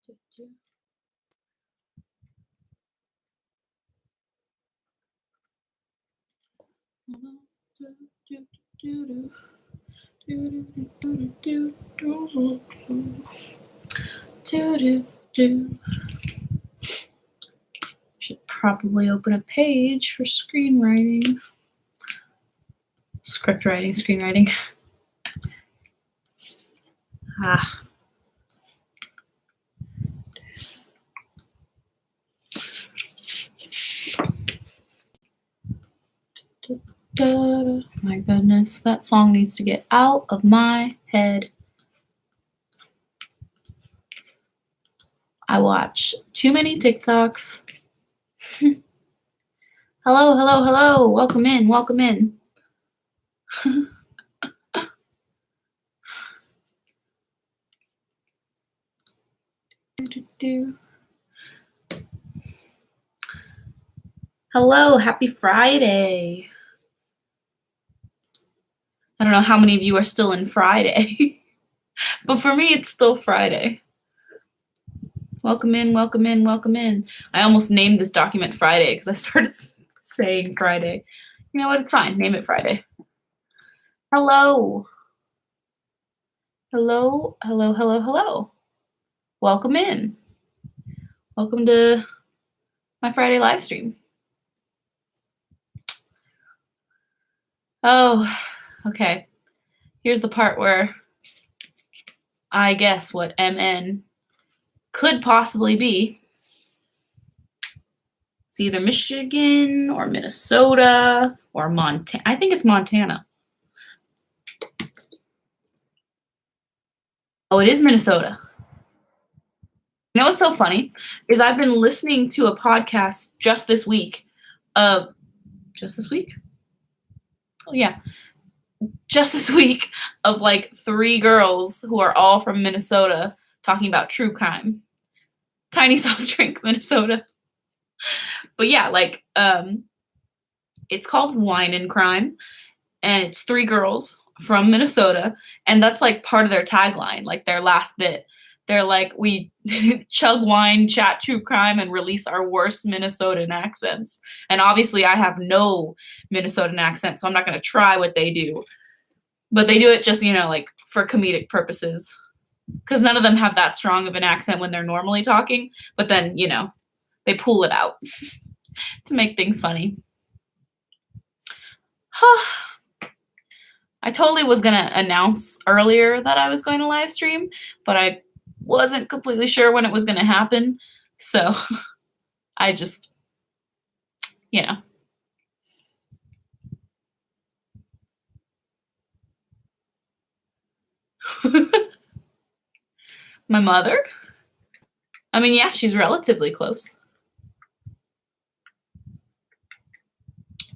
Should probably open a page for screenwriting. Script writing, screenwriting. My goodness, that song needs to get out of my head. I watch too many TikToks. Hello, hello, hello. Welcome in, welcome in. Hello, happy Friday. I don't know how many of you are still in Friday, but for me, it's still Friday. Welcome in, welcome in, welcome in. I almost named this document Friday because I started saying Friday. You know what? It's fine. Name it Friday. Hello. Hello, hello, hello, hello. Welcome in. Welcome to my Friday live stream. Oh, okay. Here's the part where I guess what MN could possibly be. It's either Michigan or Minnesota or Montana. I think it's Montana. Oh, it is Minnesota. You know what's so funny is I've been listening to a podcast just this week. Just this week? Oh, yeah. Just this week of like 3 girls who are all from Minnesota talking about true crime. Tiny soft drink, Minnesota. But yeah, like it's called Wine and Crime, and it's 3 girls from Minnesota, and that's like part of their tagline, like their last bit. They're like, we chug wine, chat true crime, and release our worst Minnesotan accents. And obviously I have no Minnesotan accent, so I'm not going to try what they do. But they do it just, like for comedic purposes. Because none of them have that strong of an accent when they're normally talking. But then, they pull it out to make things funny. I totally was going to announce earlier that I was going to live stream, but I wasn't completely sure when it was going to happen. So I just, My mother? I mean, yeah, she's relatively close.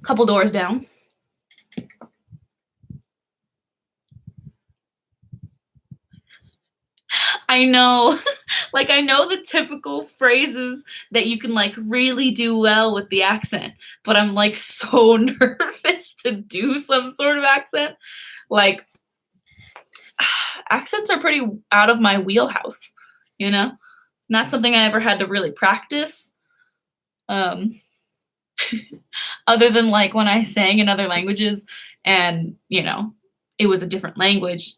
Couple doors down. I know. Like, I know the typical phrases that you can, like, really do well with the accent, but I'm, like, so nervous to do some sort of accent. Like, accents are pretty out of my wheelhouse, Not something I ever had to really practice. Other than, like, when I sang in other languages and, it was a different language.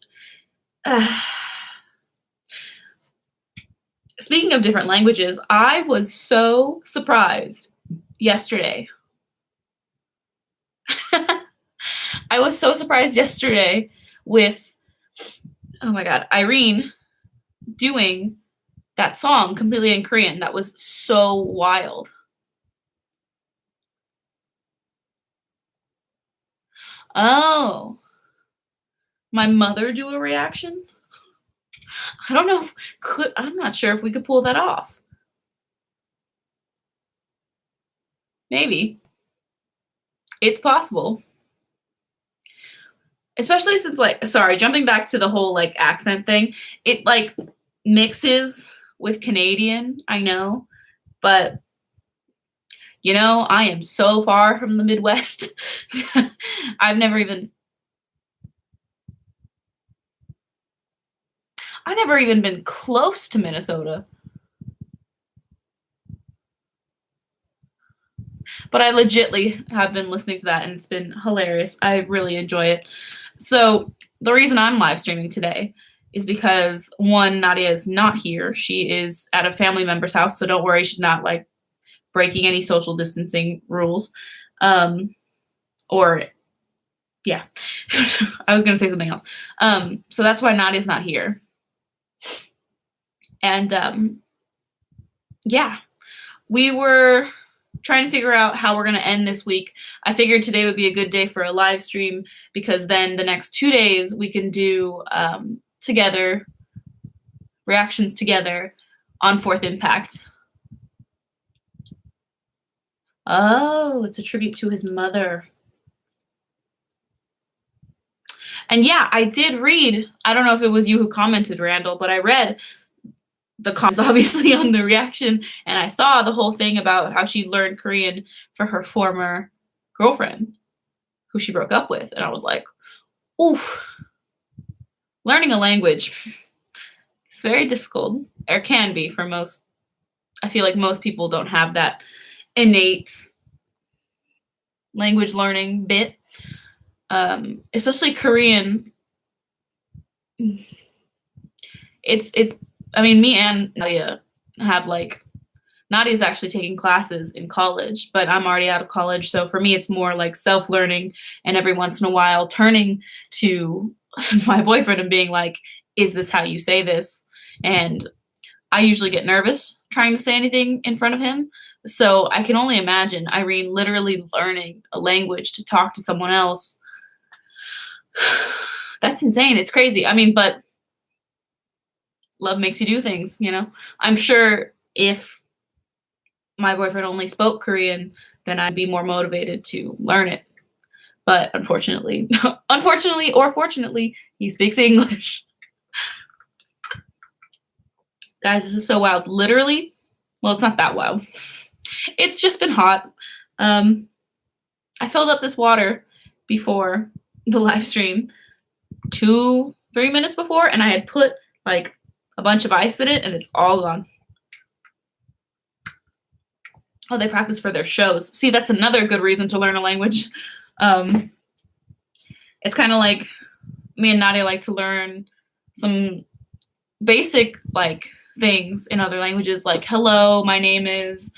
Speaking of different languages, I was so surprised yesterday. I was so surprised yesterday with, oh my God, Irene doing that song completely in Korean. That was so wild. Oh, my mother do a reaction? I don't know I'm not sure if we could pull that off. Maybe. It's possible. Especially since, like, sorry, jumping back to the whole, like, accent thing, it, like, mixes with Canadian, I know, but, I am so far from the Midwest. I've never even been close to Minnesota. But I legitly have been listening to that, and it's been hilarious. I really enjoy it. So the reason I'm live streaming today is because one, Nadia is not here. She is at a family member's house, so don't worry, she's not like breaking any social distancing rules. Or yeah, I was gonna say something else. So that's why Nadia's not here. And yeah, we were trying to figure out how we're going to end this week. I figured today would be a good day for a live stream because then the next 2 days we can do together, reactions together on Fourth Impact. Oh, it's a tribute to his mother. And yeah, I did read, I don't know if it was you who commented, Randall, but I read the comments obviously on the reaction, and I saw the whole thing about how she learned Korean for her former girlfriend who she broke up with. And I was like, oof, learning a language is very difficult, or can be for most. I feel like most people don't have that innate language learning bit, especially Korean. It's I mean, me and Nadia have like, Nadia's actually taking classes in college, but I'm already out of college. So for me, it's more like self-learning, and every once in a while turning to my boyfriend and being like, is this how you say this? And I usually get nervous trying to say anything in front of him. So I can only imagine Irene literally learning a language to talk to someone else. That's insane. It's crazy. I mean, but love makes you do things, you know? I'm sure if my boyfriend only spoke Korean, then I'd be more motivated to learn it. But unfortunately, or fortunately, he speaks English. Guys, this is so wild. Literally, well, it's not that wild. It's just been hot. I filled up this water before the live stream 2-3 minutes before, and I had put like a bunch of ice in it, and it's all gone. Oh, they practice for their shows. See, that's another good reason to learn a language. It's kind of like me and Nadia like to learn some basic like things in other languages, like hello, my name is,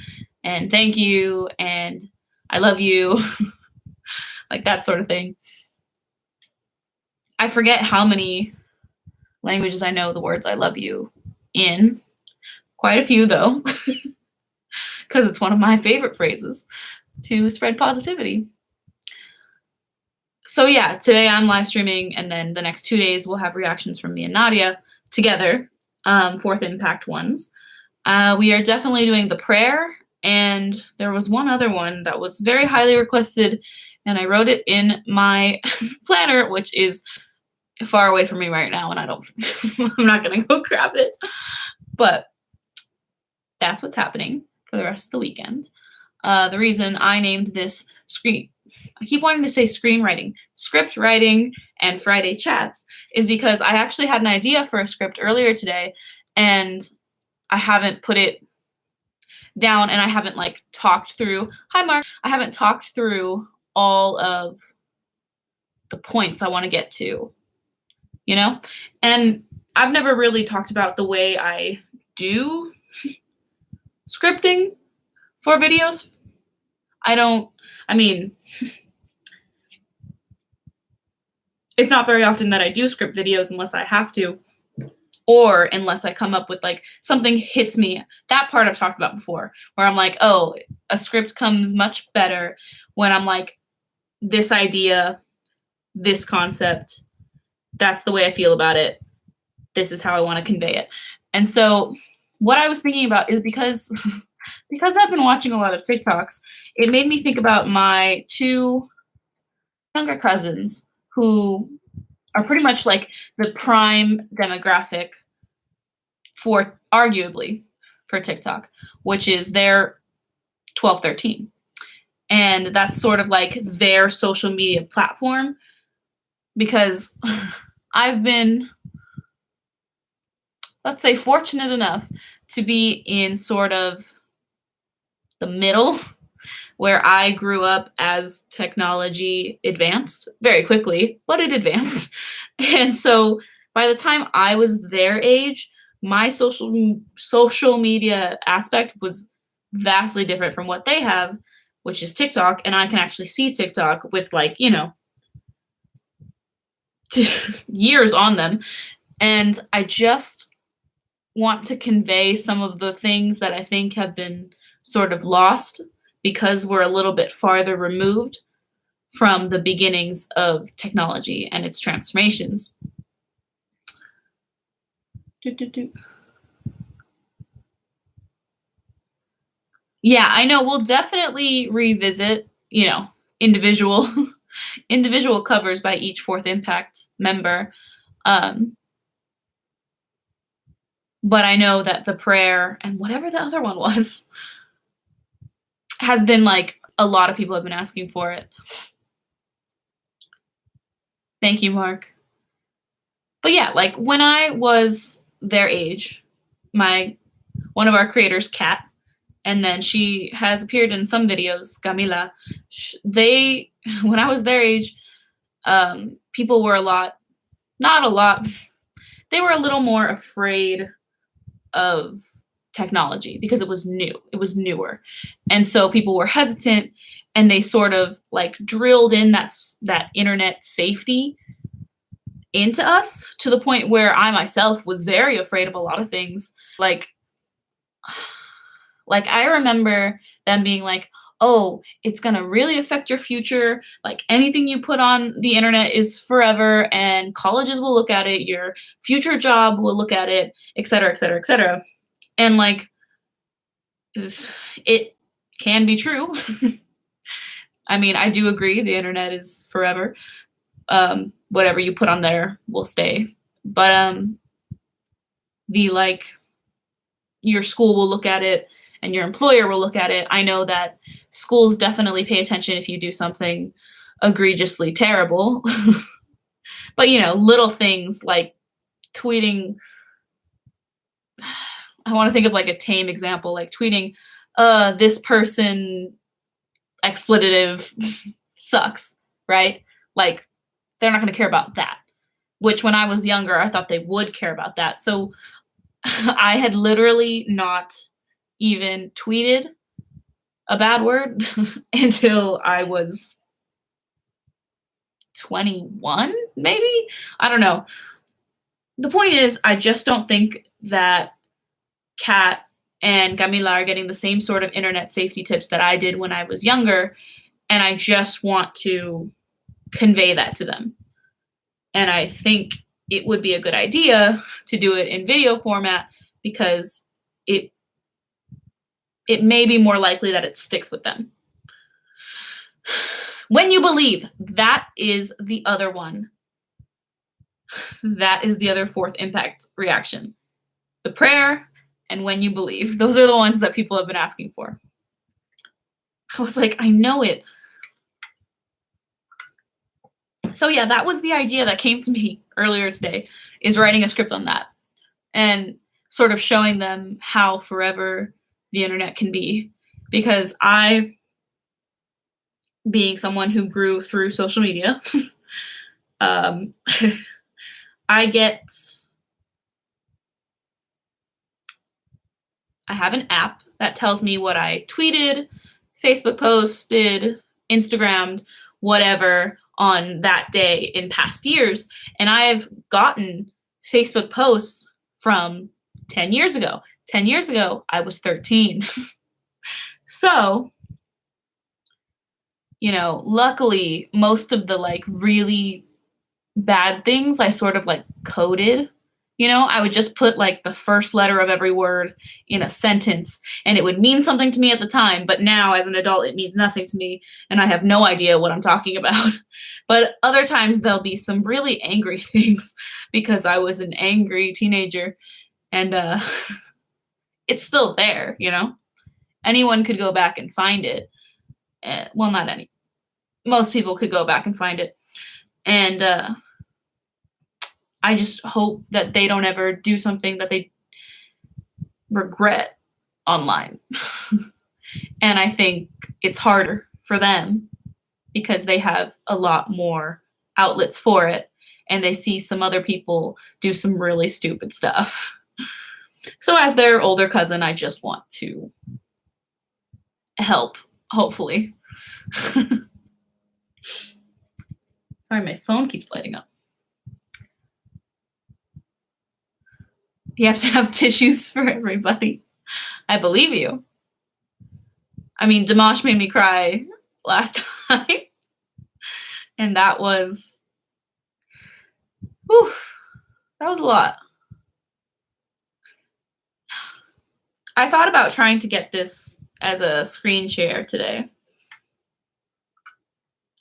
and thank you, and I love you, like that sort of thing. I forget how many languages I know the words I love you in. Quite a few, though, because it's one of my favorite phrases to spread positivity. So yeah, today I'm live streaming, and then the next 2 days we'll have reactions from me and Nadia together, Fourth Impact ones. We are definitely doing the prayer, and there was one other one that was very highly requested, and I wrote it in my planner, which is far away from me right now, and I'm not gonna go grab it. But that's what's happening for the rest of the weekend. The reason I named this I keep wanting to say screenwriting, script writing, and Friday chats is because I actually had an idea for a script earlier today, and I haven't put it down, and I haven't like talked through. Hi, Mark. I haven't talked through all of the points I want to get to, you know? And I've never really talked about the way I do scripting for videos. I mean, it's not very often that I do script videos unless I have to, or unless I come up with like something hits me. That part I've talked about before, where I'm like, oh, a script comes much better when I'm like, this idea, this concept, that's the way I feel about it. This is how I want to convey it. And so what I was thinking about is because I've been watching a lot of TikToks, it made me think about my 2 younger cousins who are pretty much like the prime demographic for, arguably, for TikTok, which is they're 12, 13. And that's sort of like their social media platform, because I've been, let's say, fortunate enough to be in sort of the middle where I grew up as technology advanced very quickly, but it advanced. And so by the time I was their age, my social media aspect was vastly different from what they have, which is TikTok, and I can actually see TikTok with like, years on them. And I just want to convey some of the things that I think have been sort of lost because we're a little bit farther removed from the beginnings of technology and its transformations. Yeah, I know we'll definitely revisit, individual individual covers by each Fourth Impact member. Um, but I know that the prayer and whatever the other one was has been like a lot of people have been asking for it. Thank you, Mark. But yeah, like when I was their age, one of our creators, Kat, and then she has appeared in some videos, Camila. When I was their age, people were not a lot, they were a little more afraid of technology because it was newer. And so people were hesitant and they sort of like drilled in that internet safety into us to the point where I myself was very afraid of a lot of things. Like I remember them being like, oh, it's going to really affect your future. Like anything you put on the internet is forever and colleges will look at it. Your future job will look at it, et cetera, et cetera, et cetera. And like, it can be true. I mean, I do agree the internet is forever. Whatever you put on there will stay. But your school will look at it and your employer will look at it. I know that schools definitely pay attention if you do something egregiously terrible. But little things like tweeting, I want to think of like a tame example, like tweeting, this person expletive sucks, right? Like they're not going to care about that, which when I was younger, I thought they would care about that. So I had literally not even tweeted a bad word until I was 21, maybe? I don't know. The point is, I just don't think that Kat and Camila are getting the same sort of internet safety tips that I did when I was younger, and I just want to convey that to them. And I think it would be a good idea to do it in video format because it may be more likely that it sticks with them. When you believe, that is the other one. That is the other Fourth Impact reaction. The prayer and when you believe. Those are the ones that people have been asking for. I was like, I know it. So yeah, that was the idea that came to me earlier today, is writing a script on that and sort of showing them how forever the internet can be. Because I, being someone who grew through social media, I have an app that tells me what I tweeted, Facebook posted, Instagrammed, whatever on that day in past years. And I have gotten Facebook posts from 10 years ago. 10 years ago, I was 13. So, luckily, most of the like really bad things I sort of like coded. I would just put like the first letter of every word in a sentence and it would mean something to me at the time. But now as an adult, it means nothing to me and I have no idea what I'm talking about. But other times there'll be some really angry things because I was an angry teenager and it's still there, Anyone could go back and find it. Well, not any. Most people could go back and find it. And I just hope that they don't ever do something that they regret online. And I think it's harder for them because they have a lot more outlets for it, and they see some other people do some really stupid stuff. So as their older cousin, I just want to help, hopefully. Sorry, my phone keeps lighting up. You have to have tissues for everybody. I believe you. I mean, Dimash made me cry last time. And that was, whew, that was a lot. I thought about trying to get this as a screen share today,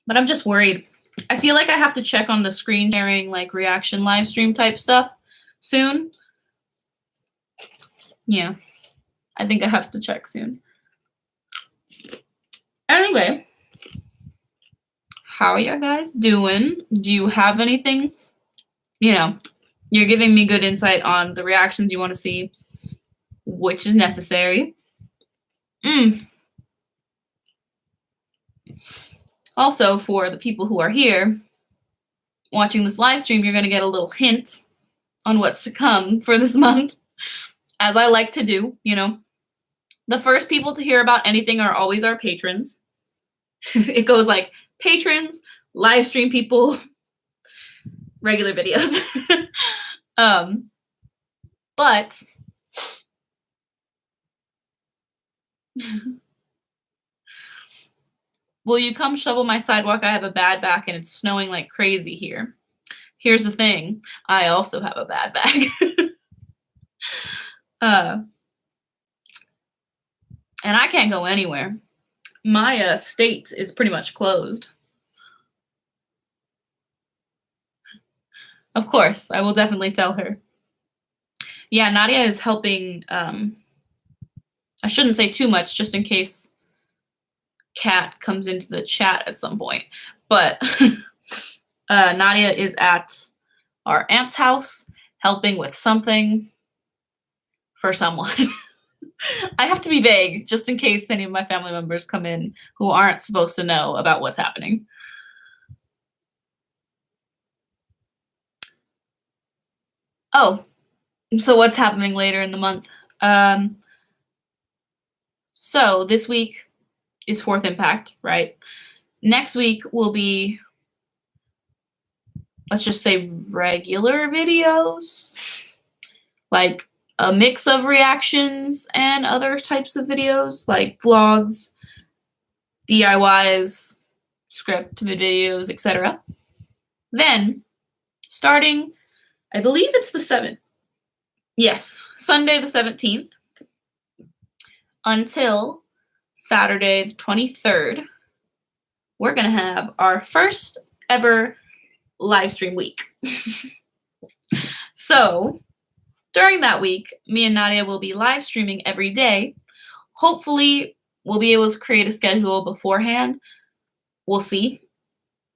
but I'm just worried. I feel like I have to check on the screen sharing, like reaction live stream type stuff soon. Yeah, I think I have to check soon. Anyway, how are you guys doing? Do you have anything? You know, you're giving me good insight on the reactions you want to see, which is necessary. Also, for the people who are here watching this live stream, you're going to get a little hint on what's to come for this month, as I like to do. You know, the first people to hear about anything are always our patrons. It goes like patrons, live stream people, regular videos. But will you come shovel my sidewalk? I have a bad back and it's snowing like crazy here. Here's the thing. I also have a bad back. And I can't go anywhere. My state is pretty much closed. Of course, I will definitely tell her. Yeah, Nadia is helping. I shouldn't say too much just in case Kat comes into the chat at some point. But Nadia is at our aunt's house helping with something for someone. I have to be vague just in case any of my family members come in who aren't supposed to know about what's happening. Oh, so what's happening later in the month? So this week is Fourth Impact, right? Next week will be, let's just say, regular videos, like a mix of reactions and other types of videos, like vlogs, DIYs, script videos, etc. Then, starting, I believe it's the 7th. Yes, Sunday the 17th until Saturday the 23rd, we're going to have our first ever live stream week. So, during that week, me and Nadia will be live streaming every day. Hopefully, we'll be able to create a schedule beforehand. We'll see.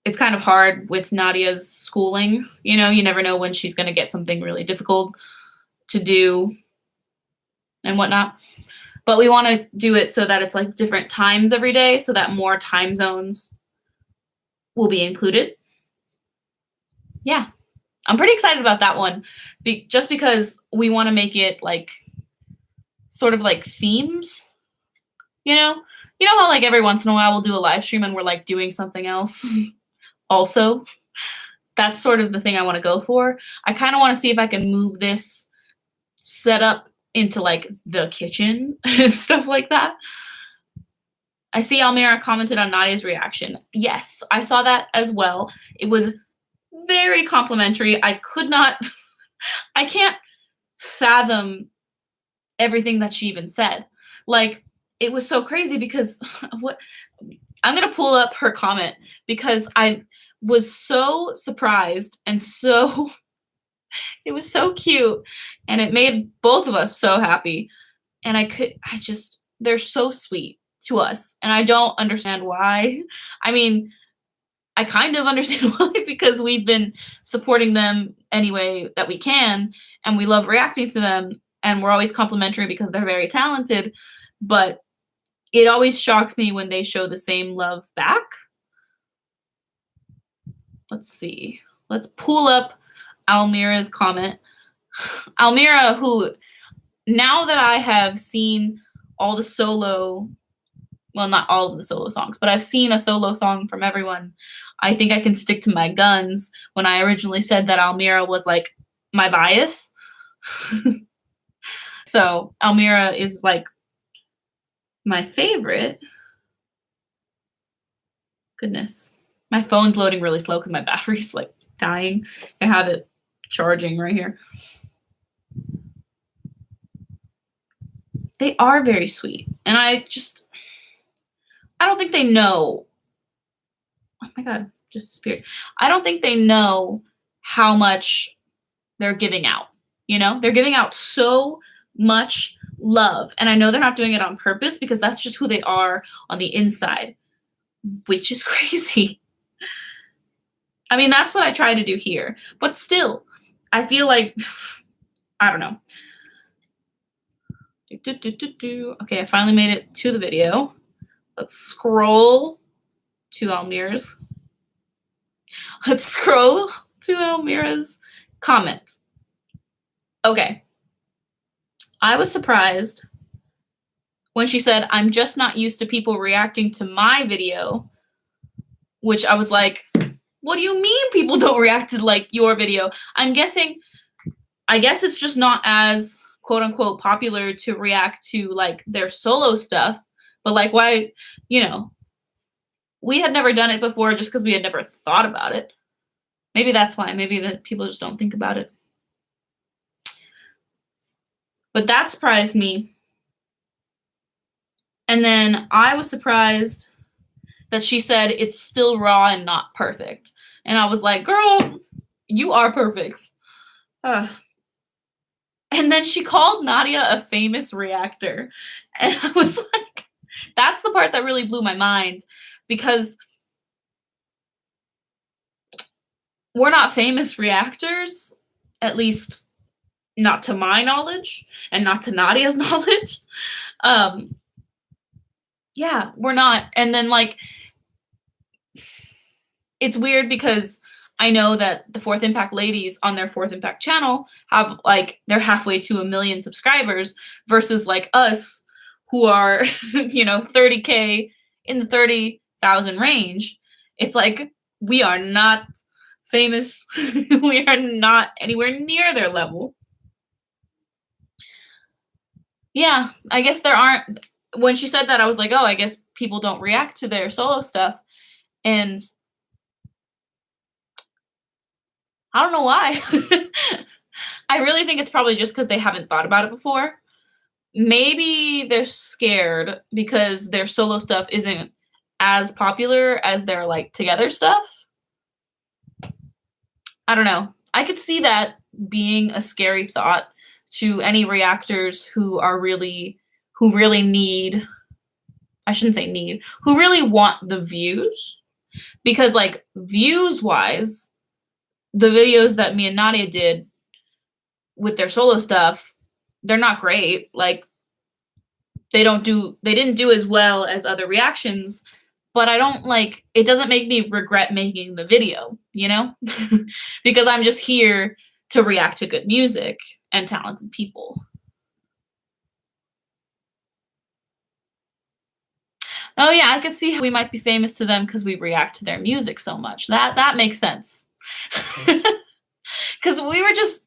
It's kind of hard with Nadia's schooling. You know, you never know when she's going to get something really difficult to do and whatnot. But we want to do it so that it's like different times every day so that more time zones will be included. Yeah. I'm pretty excited about that one, just because we want to make it like sort of like themes, you know how like every once in a while we'll do a live stream and we're like doing something else. Also, that's sort of the thing I want to go for. I kind of want to see if I can move this setup into like the kitchen and stuff like that. I see Almira commented on Nadia's reaction. Yes, I saw that as well. It was very complimentary. I can't fathom everything that she even said. Like, it was so crazy because I'm going to pull up her comment because I was so surprised and it was so cute and it made both of us so happy. And they're so sweet to us and I don't understand why. I mean, I kind of understand why, because we've been supporting them any way that we can, and we love reacting to them, and we're always complimentary because they're very talented. But it always shocks me when they show the same love back. Let's see. Let's pull up Almira's comment. Almira, who now that I have seen all the solo, well, not all of the solo songs, but I've seen a solo song from everyone, I think I can stick to my guns when I originally said that Almira was like my bias. So Almira is like my favorite. Goodness. My phone's loading really slow because my battery's like dying. I have it charging right here. They are very sweet. And I don't think they know. Oh my God, just disappeared. I don't think they know how much they're giving out. You know, they're giving out so much love. And I know they're not doing it on purpose because that's just who they are on the inside, which is crazy. I mean, that's what I try to do here. But still, I feel like, I don't know. Okay, I finally made it to the video. Let's scroll to Almira's. Let's scroll to Almira's comment. Okay. I was surprised when she said, "I'm just not used to people reacting to my video," which I was like, what do you mean people don't react to like your video? I guess it's just not as quote unquote popular to react to like their solo stuff. But like, why, we had never done it before just because we had never thought about it. Maybe that's why. Maybe that people just don't think about it. But that surprised me. And then I was surprised that she said it's still raw and not perfect. And I was like, girl, you are perfect. And then she called Nadia a famous reactor. And I was like, that's the part that really blew my mind, because we're not famous reactors, at least not to my knowledge and not to Nadia's knowledge. Yeah, we're not. And then like, it's weird because I know that the Fourth Impact ladies on their Fourth Impact channel have like, they're halfway to 1 million subscribers versus like us who are, 30K in the 30,000 range. It's like, we are not famous. We are not anywhere near their level. Yeah, I guess there aren't. When she said that, I was like, oh, I guess people don't react to their solo stuff. And I don't know why. I really think it's probably just because they haven't thought about it before. Maybe they're scared because their solo stuff isn't as popular as their like together stuff. I don't know. I could see that being a scary thought to any reactors who really need, I shouldn't say need, who really want the views. Because like views wise, the videos that me and Nadia did with their solo stuff, they're not great. Like they didn't do as well as other reactions, but it doesn't make me regret making the video, because I'm just here to react to good music and talented people. Oh yeah, I could see how we might be famous to them because we react to their music so much. That makes sense. Because we were just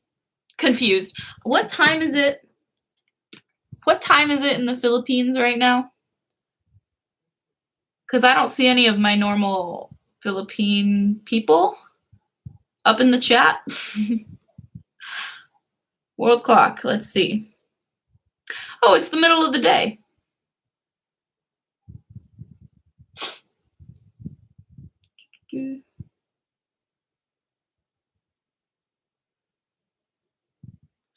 confused. What time is it? What time is it in the Philippines right now? Because I don't see any of my normal Philippine people up in the chat. World clock, let's see. Oh, it's the middle of the day.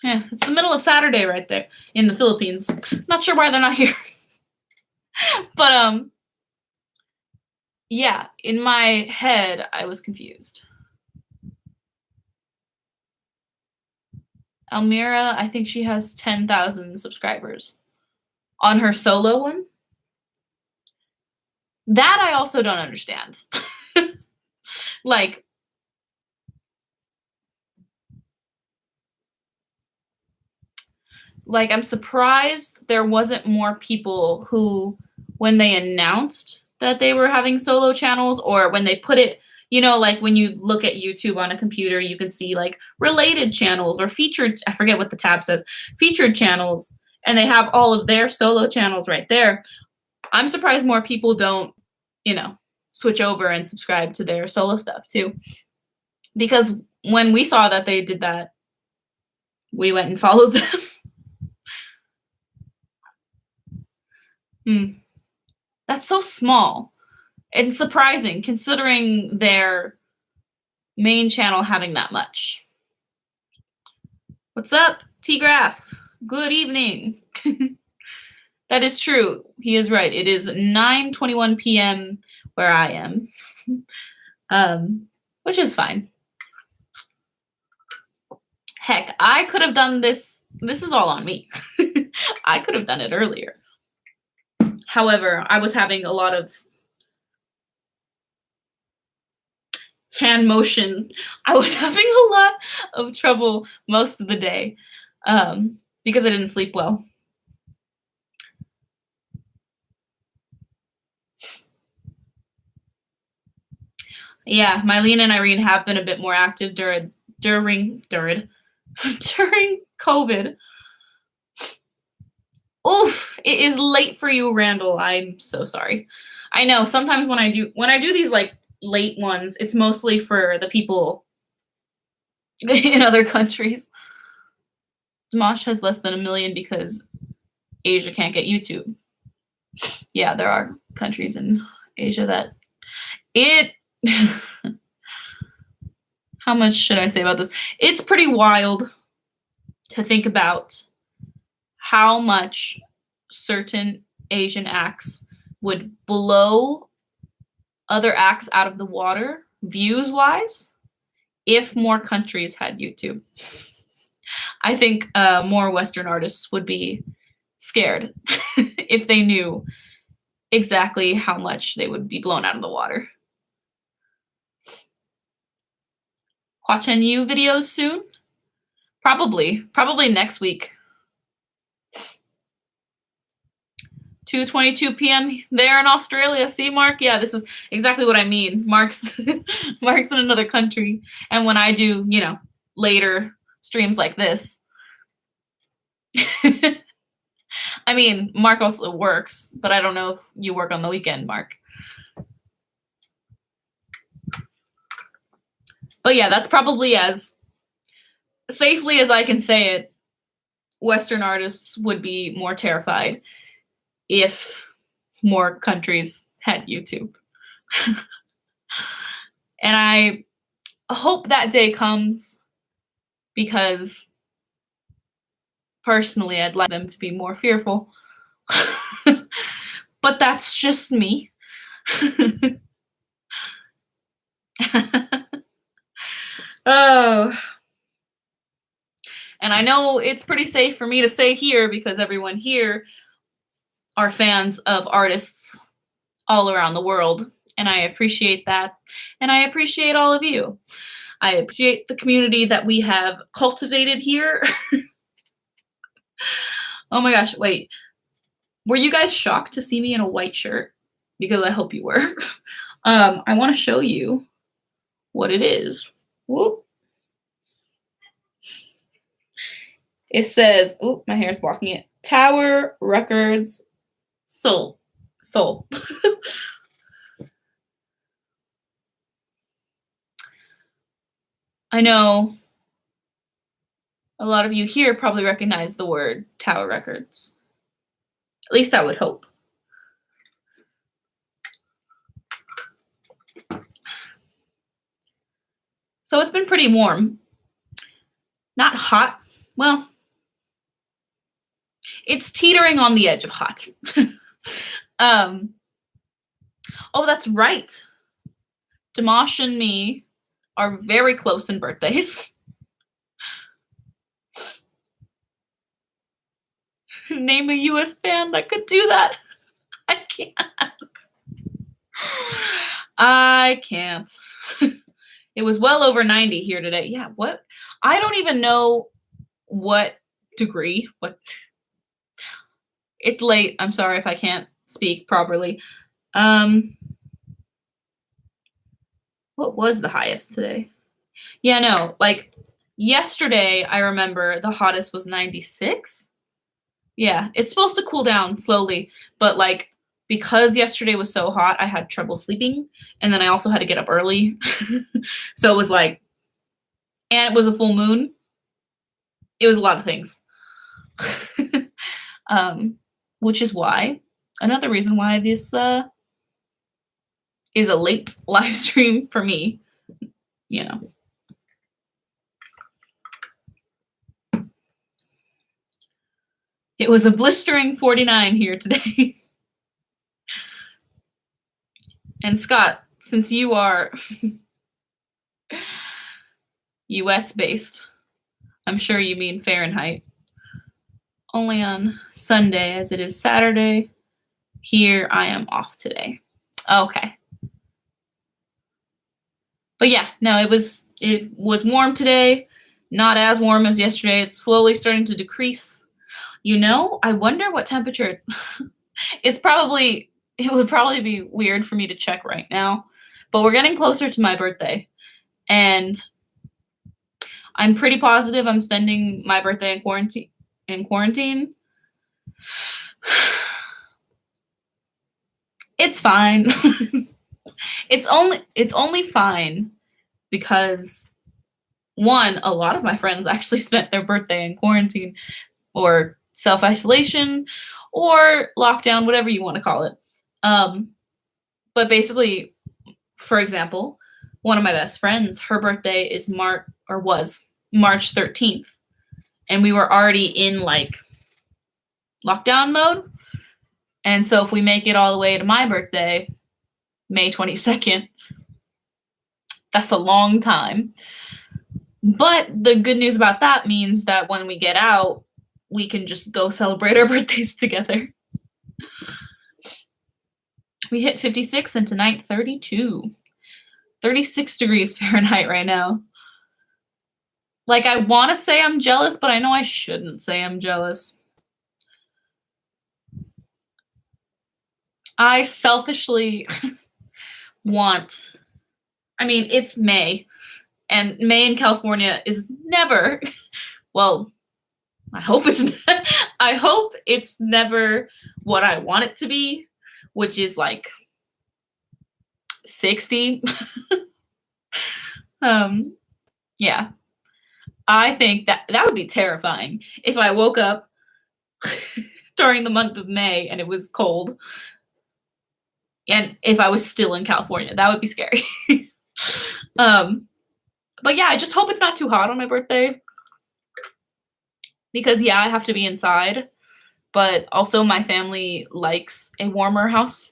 Yeah, it's the middle of Saturday right there in the Philippines. Not sure why they're not here. But yeah, in my head, I was confused. Almira, I think she has 10,000 subscribers on her solo one. That I also don't understand. Like, I'm surprised there wasn't more people who, when they announced that they were having solo channels, or when they put it, like when you look at YouTube on a computer, you can see like related channels or featured, I forget what the tab says, featured channels, and they have all of their solo channels right there. I'm surprised more people don't, switch over and subscribe to their solo stuff too. Because when we saw that they did that, we went and followed them. Hmm. That's so small and surprising considering their main channel having that much. What's up, T Graph? Good evening. That is true. He is right. It is 9:21 p.m. where I am, which is fine. Heck, I could have done this. This is all on me. I could have done it earlier. However, I was having a lot of hand motion. I was having a lot of trouble most of the day because I didn't sleep well. Yeah, Mylene and Irene have been a bit more active during COVID. Oof, it is late for you, Randall. I'm so sorry. I know sometimes when I do these like late ones, it's mostly for the people in other countries. Dimash has less than 1 million because Asia can't get YouTube. Yeah, there are countries in Asia that it how much should I say about this? It's pretty wild to think about how much certain Asian acts would blow other acts out of the water, views wise, if more countries had YouTube. I think more Western artists would be scared if they knew exactly how much they would be blown out of the water. Watching you videos soon? Probably next week. 2:22 p.m. there in Australia. See, Mark? Yeah, this is exactly what I mean. Mark's in another country, and when I do, later streams like this, I mean, Mark also works, but I don't know if you work on the weekend, Mark. But yeah, that's probably as safely as I can say it. Western artists would be more terrified if more countries had YouTube. And I hope that day comes because personally I'd like them to be more fearful. But that's just me. Oh. And I know it's pretty safe for me to say here because everyone here are fans of artists all around the world. And I appreciate that. And I appreciate all of you. I appreciate the community that we have cultivated here. Oh my gosh, wait. Were you guys shocked to see me in a white shirt? Because I hope you were. I want to show you what it is. Whoop. It says, oh, my hair is blocking it. Tower Records Soul. I know a lot of you here probably recognize the word Tower Records. At least I would hope. So it's been pretty warm. Not hot. Well, it's teetering on the edge of hot. Oh, that's right. Dimash and me are very close in birthdays. Name a US band that could do that. I can't. I can't. It was well over 90 here today. Yeah, what? I don't even know what degree. What? It's late. I'm sorry if I can't speak properly. Um, what was the highest today? Yeah, no, like yesterday, I remember the hottest was 96. Yeah, it's supposed to cool down slowly, but like because yesterday was so hot, I had trouble sleeping, and then I also had to get up early. So it was like, and it was a full moon. It was a lot of things. um, which is why another reason why this is a late live stream for me, you know. It was a blistering 49 here today. And Scott, since you are US based, I'm sure you mean Fahrenheit. Only on Sunday, as it is Saturday. Here I am off today. Okay. But yeah, no, it was warm today. Not as warm as yesterday. It's slowly starting to decrease. You know, I wonder what temperature it would probably be weird for me to check right now. But we're getting closer to my birthday. And I'm pretty positive I'm spending my birthday in quarantine. It's fine. It's only fine because one, a lot of my friends actually spent their birthday in quarantine or self-isolation or lockdown, whatever you want to call it. But basically, for example, one of my best friends, her birthday is was March 13th. And we were already in like lockdown mode. And so if we make it all the way to my birthday, May 22nd, that's a long time. But the good news about that means that when we get out, we can just go celebrate our birthdays together. We hit 56 and tonight 32. 36 degrees Fahrenheit right now. Like, I want to say I'm jealous, but I know I shouldn't say I'm jealous. I selfishly want, I mean, it's May, and May in California is never, well, I hope it's never what I want it to be, which is like 60. Yeah. I think that would be terrifying if I woke up during the month of May and it was cold. And if I was still in California, that would be scary. But yeah, I just hope it's not too hot on my birthday. Because yeah, I have to be inside, but also my family likes a warmer house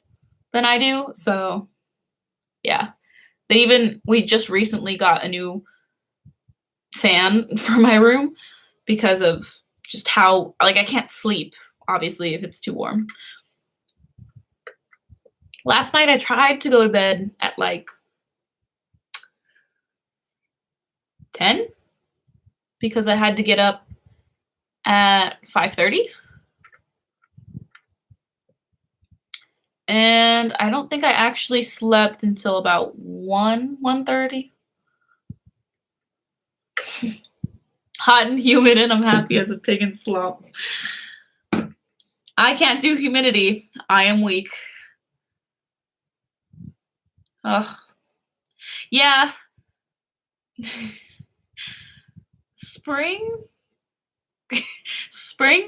than I do, so yeah. We just recently got a new fan for my room because of just how, like, I can't sleep, obviously, if it's too warm. Last night I tried to go to bed at like 10 because I had to get up at 5:30. And I don't think I actually slept until about 1:30. Hot and humid, and I'm happy as a pig in slop. I can't do humidity. I am weak. Ugh. Yeah. Spring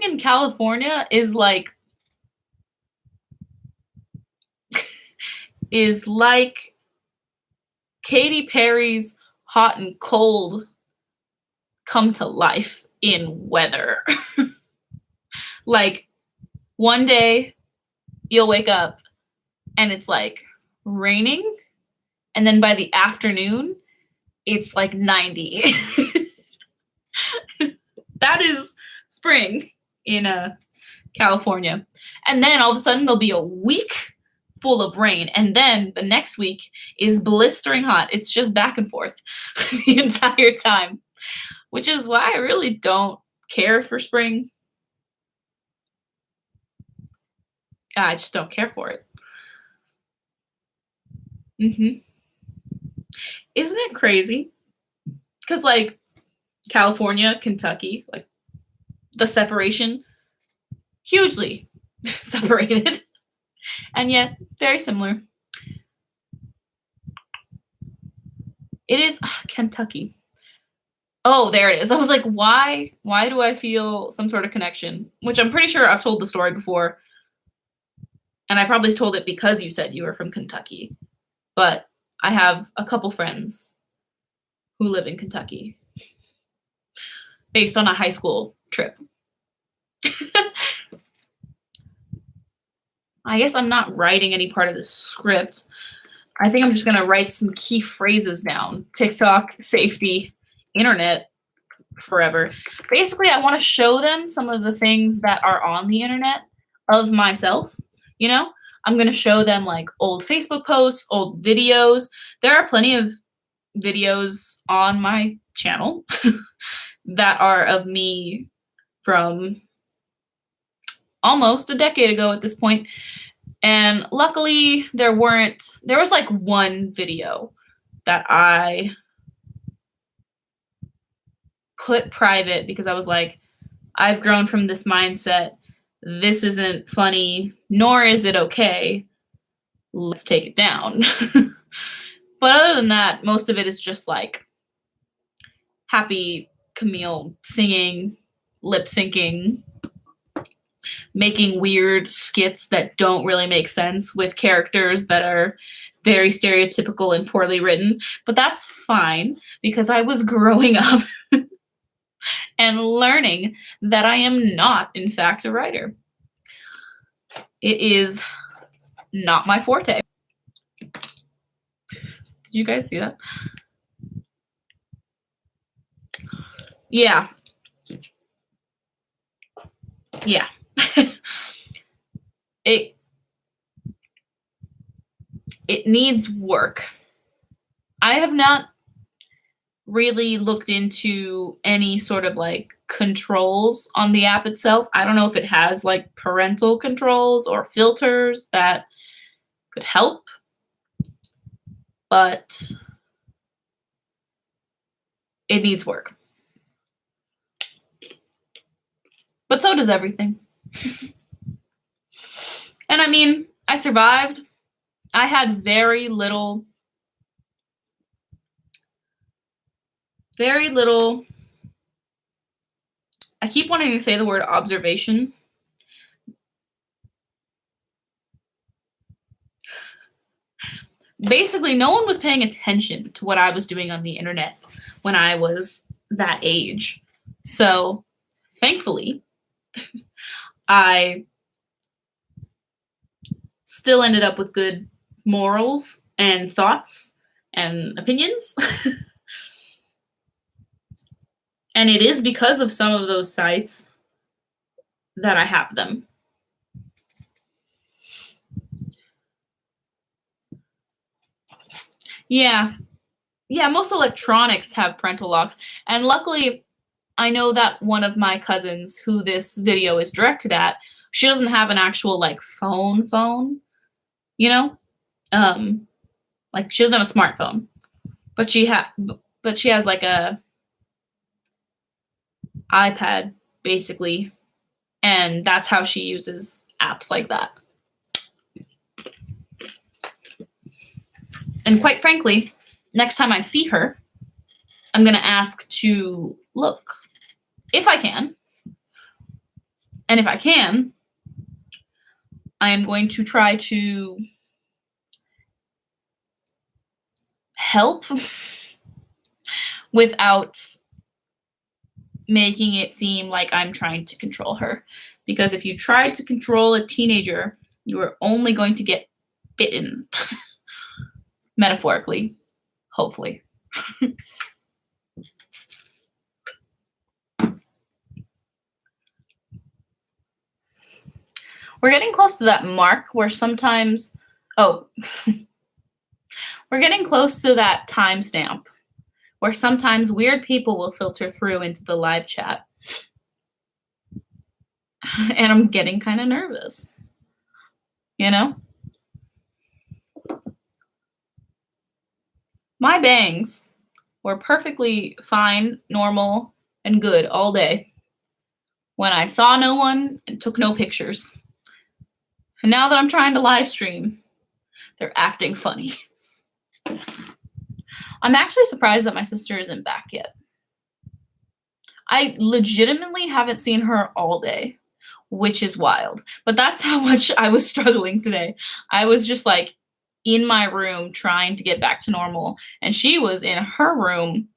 in California is like Katy Perry's Hot and Cold come to life in weather. Like, one day you'll wake up and it's like raining, and then by the afternoon it's like 90. That is spring in California. And then all of a sudden there'll be a week full of rain. And then the next week is blistering hot. It's just back and forth the entire time, which is why I really don't care for spring. I just don't care for it. hmm Isn't it crazy? Because, like, California, Kentucky, like, the separation, hugely separated, and yet very similar. It is Kentucky. Oh, there it is. I was like, why do I feel some sort of connection? Which I'm pretty sure I've told the story before, and I probably told it because you said you were from Kentucky. But I have a couple friends who live in Kentucky based on a high school trip. I guess I'm not writing any part of the script. I think I'm just going to write some key phrases down. TikTok, safety, internet, forever. Basically, I want to show them some of the things that are on the internet of myself. You know, I'm going to show them like old Facebook posts, old videos. There are plenty of videos on my channel that are of me from almost a decade ago at this point. And luckily there was like one video that I put private because I was like, I've grown from this mindset. This isn't funny, nor is it okay. Let's take it down. But other than that, most of it is just like happy Camille singing, lip syncing, making weird skits that don't really make sense with characters that are very stereotypical and poorly written. But that's fine because I was growing up and learning that I am not, in fact, a writer. It is not my forte. Did you guys see that? Yeah. Yeah. It needs work. I have not really looked into any sort of like controls on the app itself. I don't know if it has like parental controls or filters that could help, but it needs work. But so does everything. And I mean, I survived. I had very little. I keep wanting to say the word observation. Basically, no one was paying attention to what I was doing on the internet when I was that age. So, thankfully, I still ended up with good morals and thoughts and opinions. And it is because of some of those sites that I have them. Yeah. Yeah, most electronics have parental locks. And luckily, I know that one of my cousins who this video is directed at, she doesn't have an actual like phone, you know? Like she doesn't have a smartphone. But she has like a iPad basically, and that's how she uses apps like that. And quite frankly, next time I see her, I'm going to ask to look if I can. And if I can, I am going to try to help without making it seem like I'm trying to control her. Because if you try to control a teenager, you are only going to get bitten. Metaphorically, hopefully. We're getting close to that mark where sometimes Oh, we're getting close to that timestamp where sometimes weird people will filter through into the live chat. And I'm getting kind of nervous. You know? My bangs were perfectly fine, normal, and good all day when I saw no one and took no pictures. And now that I'm trying to live stream, they're acting funny. I'm actually surprised that my sister isn't back yet. I legitimately haven't seen her all day, which is wild. But that's how much I was struggling today. I was just like in my room trying to get back to normal, and she was in her room.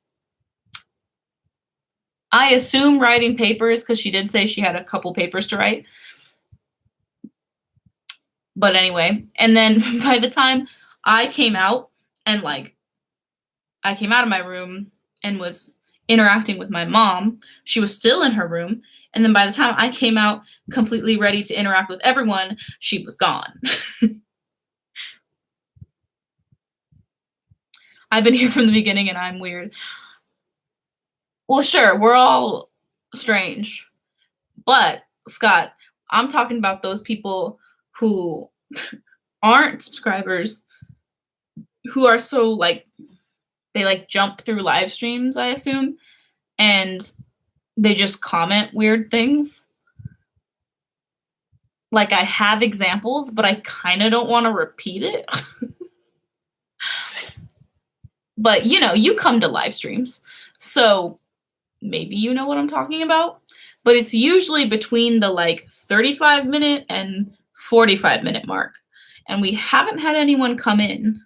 I assume writing papers because she did say she had a couple papers to write. But anyway, and then by the time I came out and I came out of my room and was interacting with my mom, she was still in her room. And then by the time I came out completely ready to interact with everyone, she was gone. I've been here from the beginning and I'm weird. Well, sure, we're all strange. But, Scott, I'm talking about those people who aren't subscribers, who are so they jump through live streams, I assume, and they just comment weird things. Like, I have examples, but I kind of don't want to repeat it. But, you come to live streams, so maybe you know what I'm talking about. But it's usually between the 35-minute and 45-minute mark. And we haven't had anyone come in,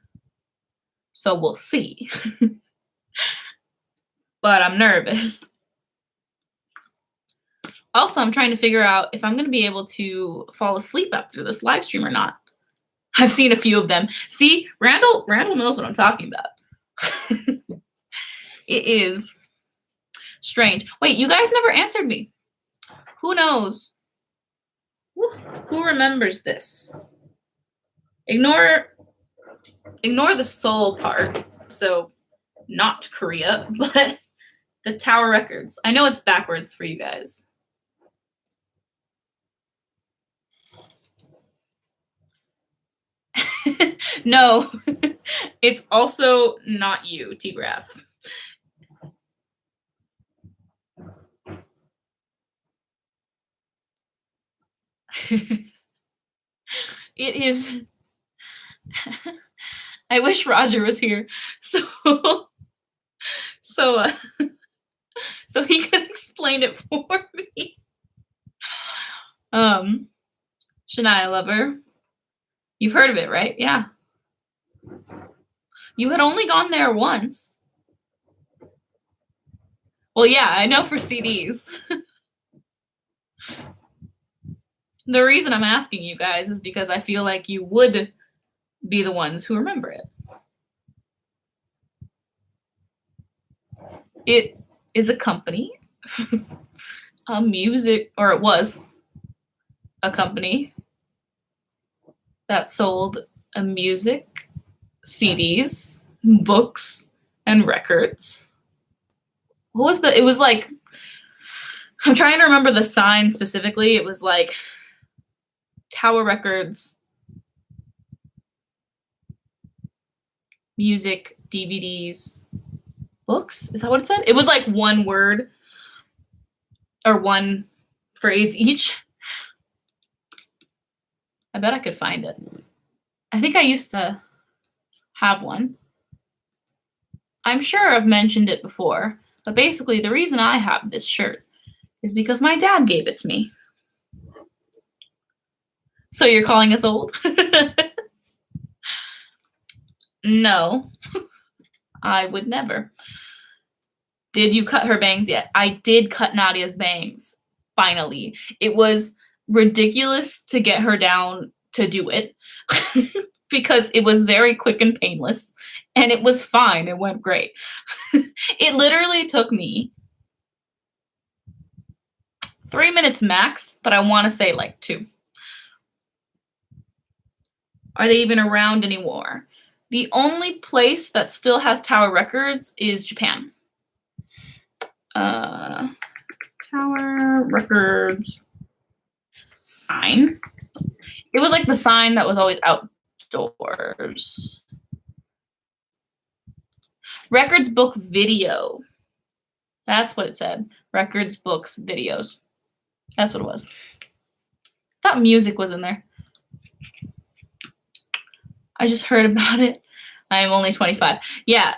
so we'll see. But I'm nervous. Also, I'm trying to figure out if I'm going to be able to fall asleep after this live stream or not. I've seen a few of them. See, Randall knows what I'm talking about. It is strange. Wait, you guys never answered me. Who knows? Who remembers this? Ignore the Seoul part. So, not Korea, but the Tower Records. I know it's backwards for you guys. No, it's also not you, T-Graph. It is. I wish Roger was here, so he could explain it for me. Shania Lover. You've heard of it, right? Yeah. You had only gone there once. Well, yeah, I know for CDs. The reason I'm asking you guys is because I feel like you would be the ones who remember it. It is a company, a music, or it was a company that sold a music, CDs, books, and records. What was it was I'm trying to remember the sign specifically. It was Tower Records, music, DVDs, books. Is that what it said? It was one word or one phrase each. I bet I could find it. I think I used to have one. I'm sure I've mentioned it before, but basically the reason I have this shirt is because my dad gave it to me. So you're calling us old? No, I would never. Did you cut her bangs yet? I did cut Nadia's bangs, finally. It was ridiculous to get her down to do it because it was very quick and painless, and it was fine. It went great. It literally took me 3 minutes max, but I want to say 2. Are they even around anymore? The only place that still has Tower Records is Japan. Tower Records sign. It was like the sign that was always outdoors. Records, book, video. That's what it said. Records, books, videos. That's what it was. I thought music was in there. I just heard about it. I am only 25. Yeah.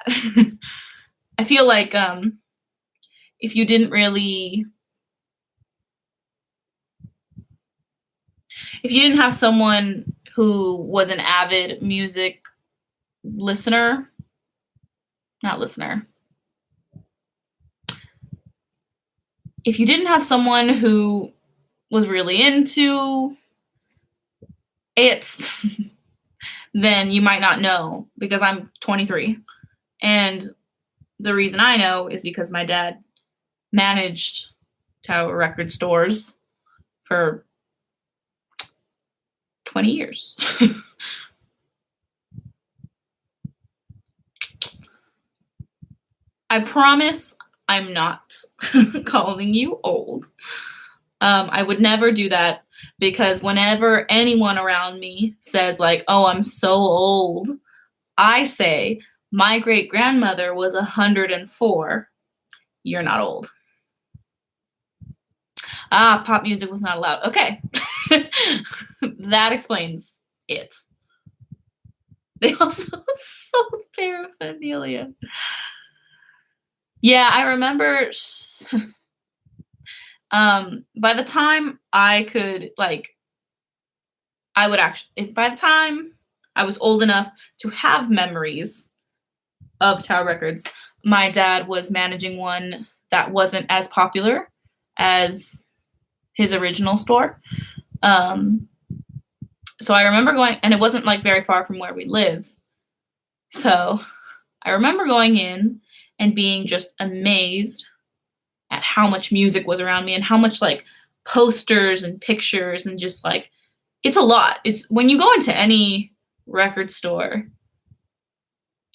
I feel like if you didn't have someone who was an avid music listener, not listener. If you didn't have someone who was really into it, then you might not know, because I'm 23. And the reason I know is because my dad managed Tower Record stores for 20 years. I promise I'm not calling you old. I would never do that, because whenever anyone around me says like, oh, I'm so old, I say, my great-grandmother was 104. You're not old. Pop music was not allowed. Okay. That explains it. They also sold paraphernalia. Yeah, I remember by the time I could, like, by the time I was old enough to have memories of Tower Records, my dad was managing one that wasn't as popular as his original store. So I remember going, and it wasn't like very far from where we live. So I remember going in and being just amazed at how much music was around me and how much like posters and pictures, and just like, it's a lot. It's when you go into any record store,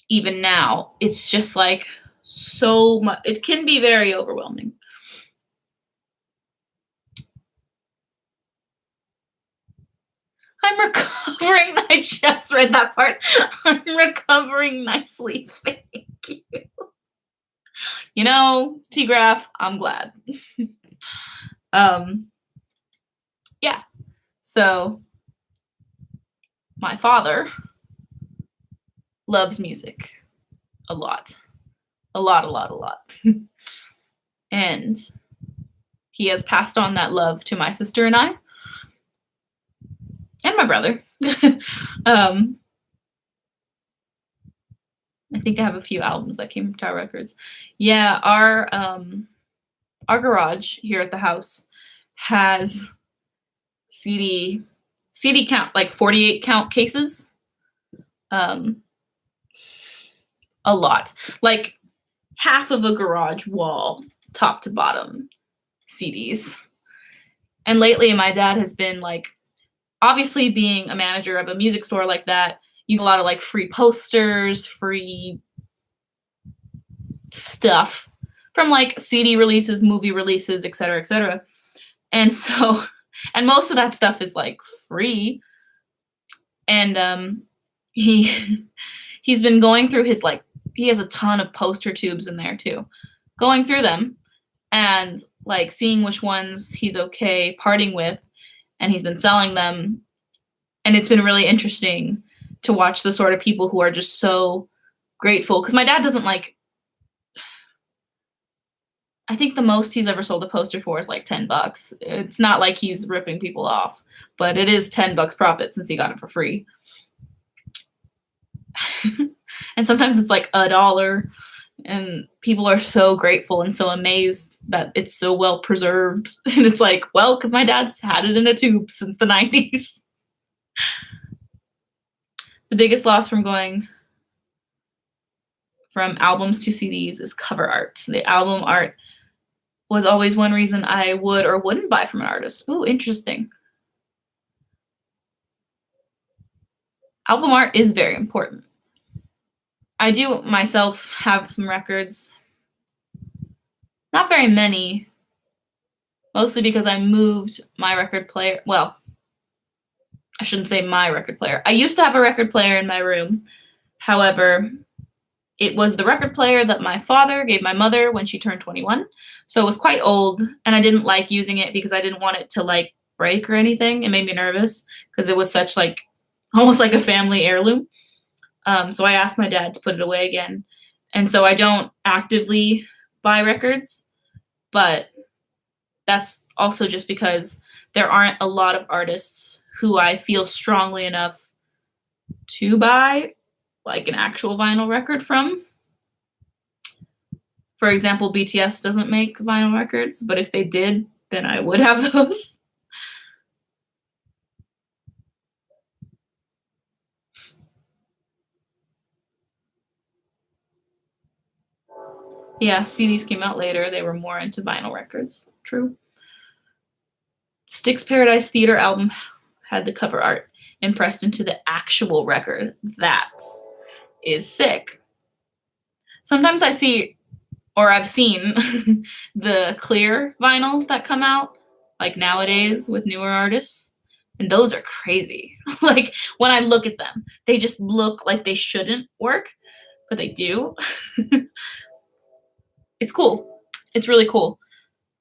even now, it's just like so much. It can be very overwhelming. I'm recovering. I just read that part. I'm recovering nicely. Thank you. You know, T-Graph, I'm glad. Yeah. So my father loves music a lot. A lot. And he has passed on that love to my sister and I. And my brother. I think I have a few albums that came from Tower Records. Yeah, our garage here at the house has CD count, like 48 count cases. A lot. Like half of a garage wall, top to bottom, CDs. And lately my dad has been like, obviously being a manager of a music store like that, you get a lot of like free posters, free stuff from like CD releases, movie releases, etc., etc. And so, and most of that stuff is like free. And he's been going through his, like, he has a ton of poster tubes in there too, going through them and like seeing which ones he's okay parting with, and he's been selling them. And it's been really interesting to watch the sort of people who are just so grateful. Because my dad doesn't like, I think the most he's ever sold a poster for is like $10. It's not like he's ripping people off, but it is $10 profit since he got it for free. And sometimes it's like $1, and people are so grateful and so amazed that it's so well preserved. And it's like, well, because my dad's had it in a tube since the 90s. The biggest loss from going from albums to CDs is cover art. The album art was always one reason I would or wouldn't buy from an artist. Ooh, interesting. Album art is very important. I do myself have some records. Not very many, mostly because I moved my record player. Well, I shouldn't say my record player. I used to have a record player in my room. However, it was the record player that my father gave my mother when she turned 21. So it was quite old, and I didn't like using it because I didn't want it to like break or anything. It made me nervous because it was such like almost like a family heirloom. So I asked my dad to put it away again. And so I don't actively buy records, but that's also just because there aren't a lot of artists who I feel strongly enough to buy like an actual vinyl record from. For example, BTS doesn't make vinyl records, but if they did, then I would have those. Yeah, CDs came out later. They were more into vinyl records. True. Styx Paradise Theater album had the cover art impressed into the actual record. That is sick. Sometimes I see, or I've seen, the clear vinyls that come out, like nowadays with newer artists, and those are crazy. Like, when I look at them, they just look like they shouldn't work, but they do. It's cool. It's really cool.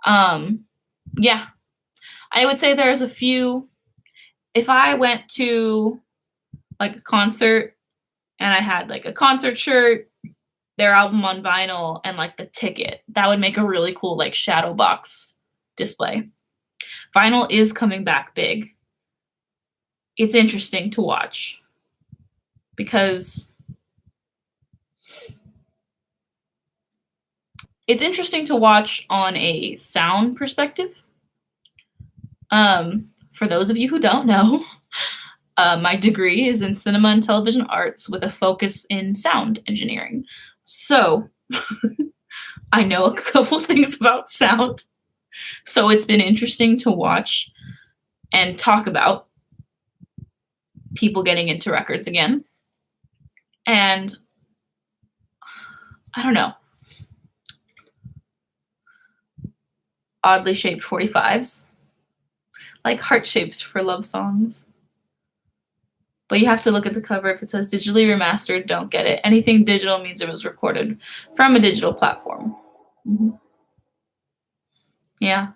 Yeah. I would say there's a few. If I went to like a concert and I had like a concert shirt, their album on vinyl, and like the ticket, that would make a really cool like shadow box display. Vinyl is coming back big. It's interesting to watch because it's interesting to watch on a sound perspective. For those of you who don't know, my degree is in cinema and television arts with a focus in sound engineering. So I know a couple things about sound. So it's been interesting to watch and talk about people getting into records again. And I don't know. Oddly shaped 45s. Like heart-shaped for love songs. But you have to look at the cover. If it says digitally remastered, don't get it. Anything digital means it was recorded from a digital platform. Mm-hmm. Yeah.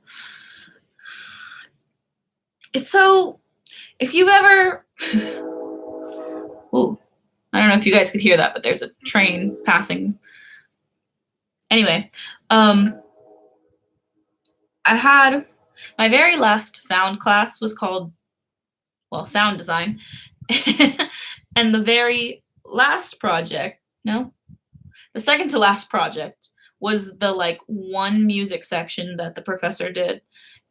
It's so, if you ever, ooh, I don't know if you guys could hear that, but there's a train passing. Anyway, I had, my very last sound class was called, well, sound design. And the very last project, no, the second to last project was the like one music section that the professor did.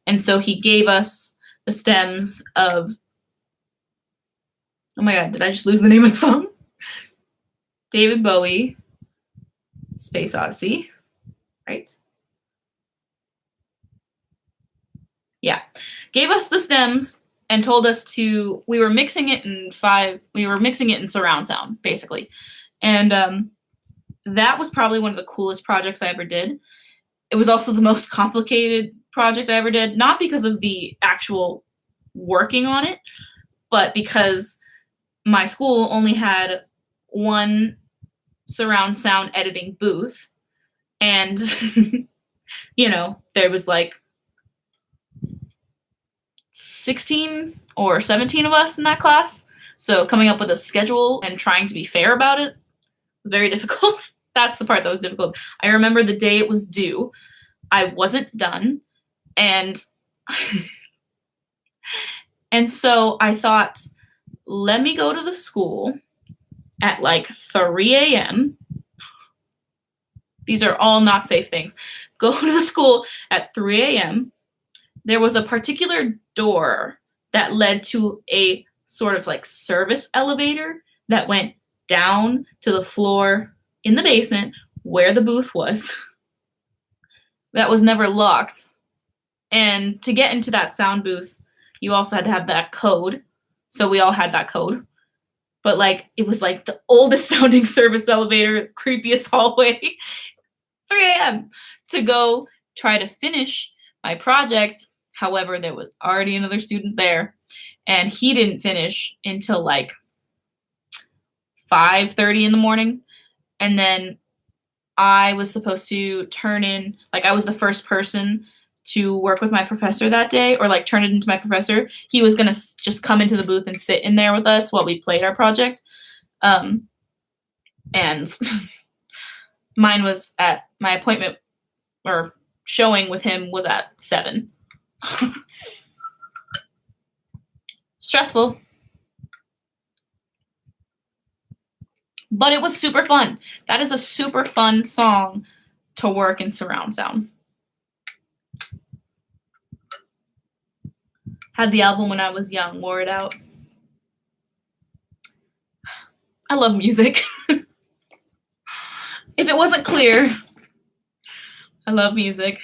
And so he gave us the stems of, oh my God, did I just lose the name of the song? David Bowie, Space Odyssey, right? Yeah. Gave us the stems and told us to, we were mixing it in surround sound, basically. And that was probably one of the coolest projects I ever did. It was also the most complicated project I ever did, not because of the actual working on it, but because my school only had one surround sound editing booth. And, there was like 16 or 17 of us in that class. So coming up with a schedule and trying to be fair about it was very difficult. That's the part that was difficult. I remember the day it was due, I wasn't done. And so I thought, let me go to the school at like 3 a.m. These are all not safe things. Go to the school at 3 a.m. There was a particular door that led to a sort of like service elevator that went down to the floor in the basement where the booth was. That was never locked. And to get into that sound booth, you also had to have that code. So we all had that code. but like it was like the oldest sounding service elevator, creepiest hallway, 3 a.m. to go try to finish my project. However, there was already another student there, and he didn't finish until like 5:30 in the morning. And then I was supposed to turn in, like, I was the first person to work with my professor that day, or like turn it into my professor. He was gonna just come into the booth and sit in there with us while we played our project. And mine was at my appointment or showing with him was at 7. Stressful. But it was super fun. That is a super fun song to work in surround sound. Had the album when I was young, wore it out. I love music. If it wasn't clear, I love music.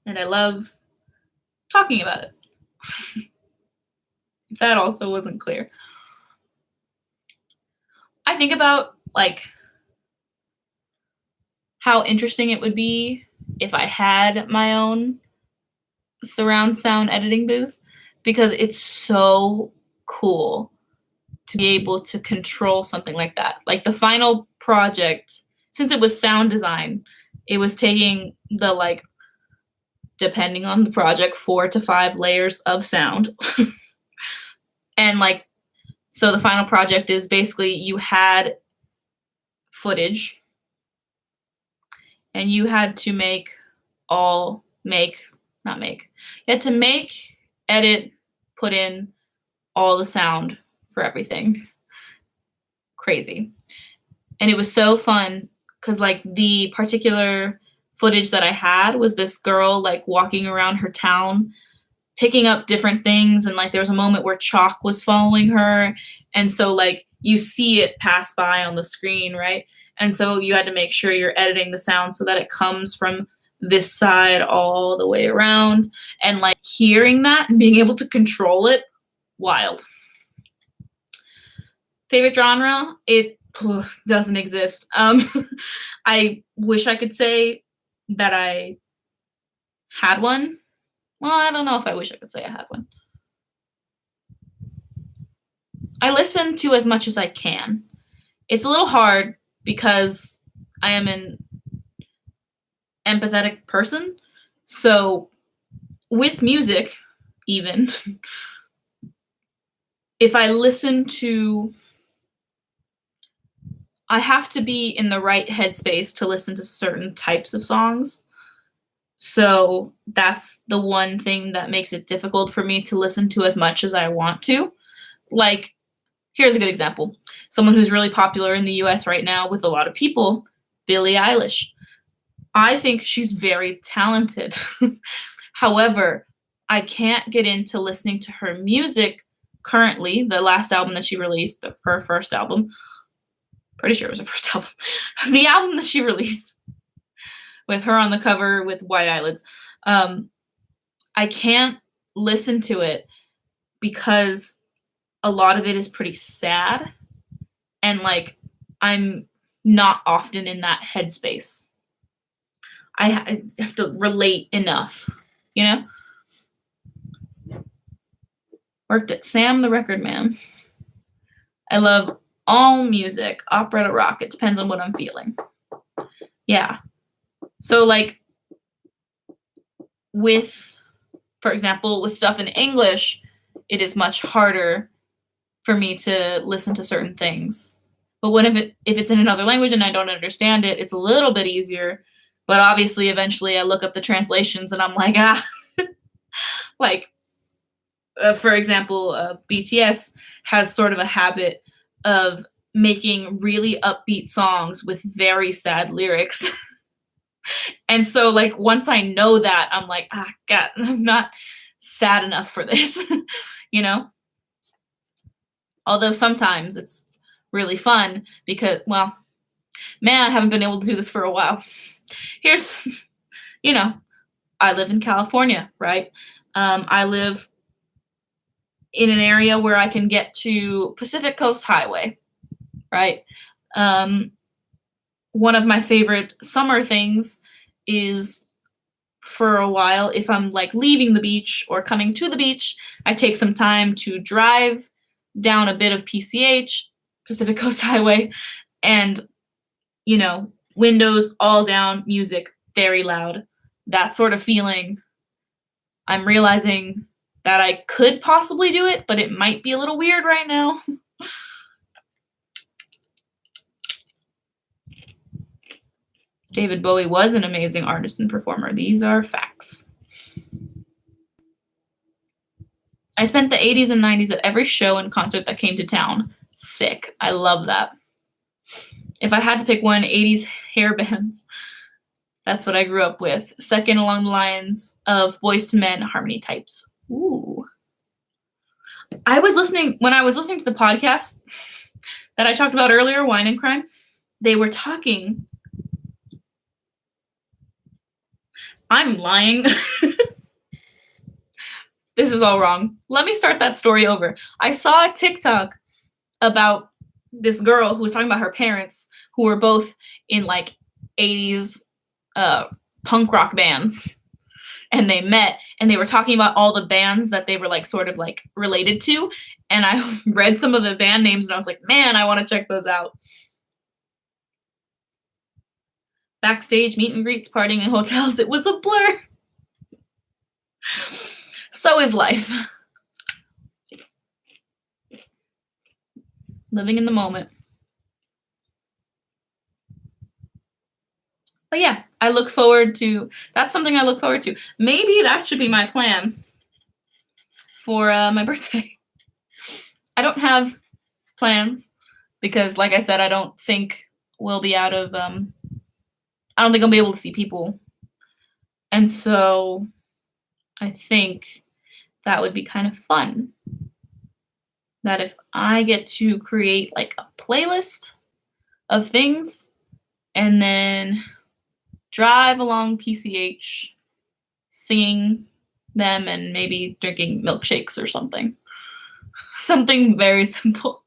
And I love talking about it. If that also wasn't clear. I think about like how interesting it would be if I had my own surround sound editing booth, because it's so cool to be able to control something like that. Like the final project, since it was sound design, it was taking the, like, depending on the project, 4 to 5 layers of sound. And like, so the final project is basically you had footage and you had to you had to make, edit, put in all the sound for everything. Crazy. And it was so fun because like the particular footage that I had was this girl like walking around her town picking up different things, and like there was a moment where chalk was following her, and so like you see it pass by on the screen, right? And so you had to make sure you're editing the sound so that it comes from this side all the way around, and like hearing that and being able to control it, wild. Favorite genre? It doesn't exist. I wish I could say that I had one. Well, I don't know if I wish I could say I had one. I listen to as much as I can. It's a little hard because I am an empathetic person. So with music, even, if I listen to, I have to be in the right headspace to listen to certain types of songs. So that's the one thing that makes it difficult for me to listen to as much as I want to. Like, here's a good example. Someone who's really popular in the US right now with a lot of people, Billie Eilish. I think she's very talented. However, I can't get into listening to her music currently. The last album that she released, her first album, pretty sure it was her first album. The album that she released with her on the cover with white eyelids. I can't listen to it because a lot of it is pretty sad, and like I'm not often in that headspace. I have to relate enough, you know? Worked at Sam the Record Man. I love all music, opera to rock. It depends on what I'm feeling. Yeah. So like with, for example, with stuff in English, it is much harder for me to listen to certain things. But if it's in another language and I don't understand it, it's a little bit easier. But obviously, eventually, I look up the translations and I'm like, like, for example, BTS has sort of a habit of making really upbeat songs with very sad lyrics. And so, like, once I know that, I'm like, God, I'm not sad enough for this, you know? Although sometimes it's really fun because, well, man, I haven't been able to do this for a while. Here's, you know, I live in California, right? I live in an area where I can get to Pacific Coast Highway, right? One of my favorite summer things is, for a while, if I'm like leaving the beach or coming to the beach, I take some time to drive down a bit of PCH, Pacific Coast Highway, and, windows all down, music very loud. That sort of feeling. I'm realizing that I could possibly do it, but it might be a little weird right now. David Bowie was an amazing artist and performer. These are facts. I spent the 80s and 90s at every show and concert that came to town. Sick. I love that. If I had to pick one, 80s hair bands. That's what I grew up with. Second along the lines of Boyz II Men, Harmony Types. Ooh. When I was listening to the podcast that I talked about earlier, Wine and Crime, they were talking. I'm lying. This is all wrong. Let me start that story over. I saw a TikTok about this girl who was talking about her parents, who were both in like 80s punk rock bands. And they met and they were talking about all the bands that they were like sort of like related to. And I read some of the band names and I was like, man, I want to check those out. Backstage, meet and greets, partying in hotels. It was a blur. So is life. Living in the moment. But yeah, that's something I look forward to. Maybe that should be my plan for my birthday. I don't have plans because, like I said, I don't think I'll be able to see people. And so I think that would be kind of fun. That if I get to create like a playlist of things and then drive along PCH, singing them and maybe drinking milkshakes or something. Something very simple.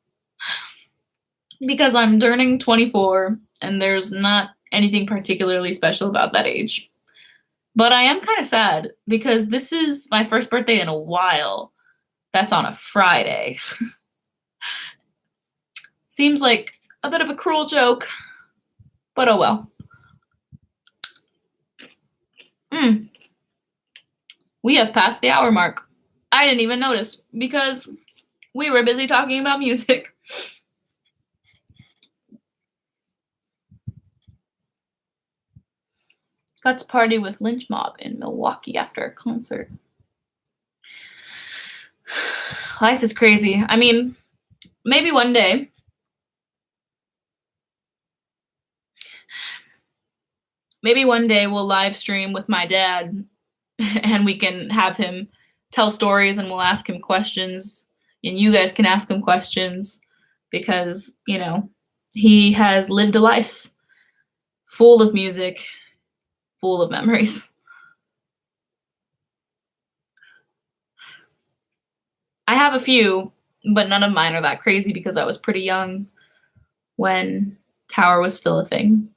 Because I'm turning 24 and there's not anything particularly special about that age. But I am kind of sad because this is my first birthday in a while. That's on a Friday. Seems like a bit of a cruel joke, but oh well. We have passed the hour mark. I didn't even notice because we were busy talking about music. Got to party with Lynch Mob in Milwaukee after a concert. Life is crazy. I mean, maybe one day. Maybe one day we'll live stream with my dad and we can have him tell stories and we'll ask him questions and you guys can ask him questions because, he has lived a life full of music, full of memories. I have a few, but none of mine are that crazy because I was pretty young when Tower was still a thing.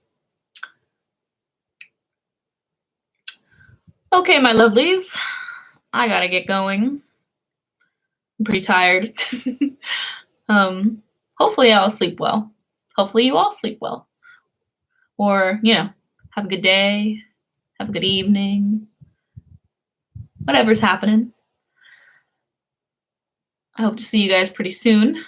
Okay, my lovelies, I gotta get going. I'm pretty tired. Hopefully I'll sleep well. Hopefully you all sleep well. Or, have a good day, have a good evening, whatever's happening. I hope to see you guys pretty soon.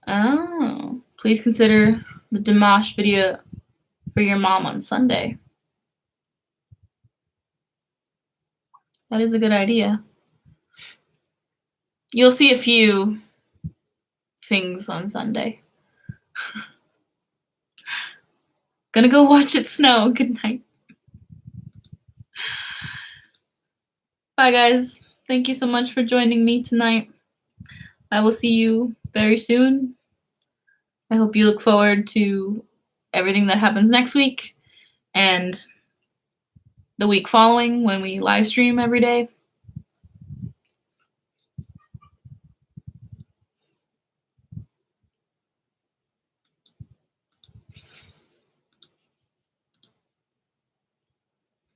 Oh, please consider the Dimash video for your mom on Sunday. That is a good idea. You'll see a few things on Sunday. Gonna go watch it snow. Good night. Bye, guys. Thank you so much for joining me tonight. I will see you very soon. I hope you look forward to everything that happens next week. And the week following when we live stream every day.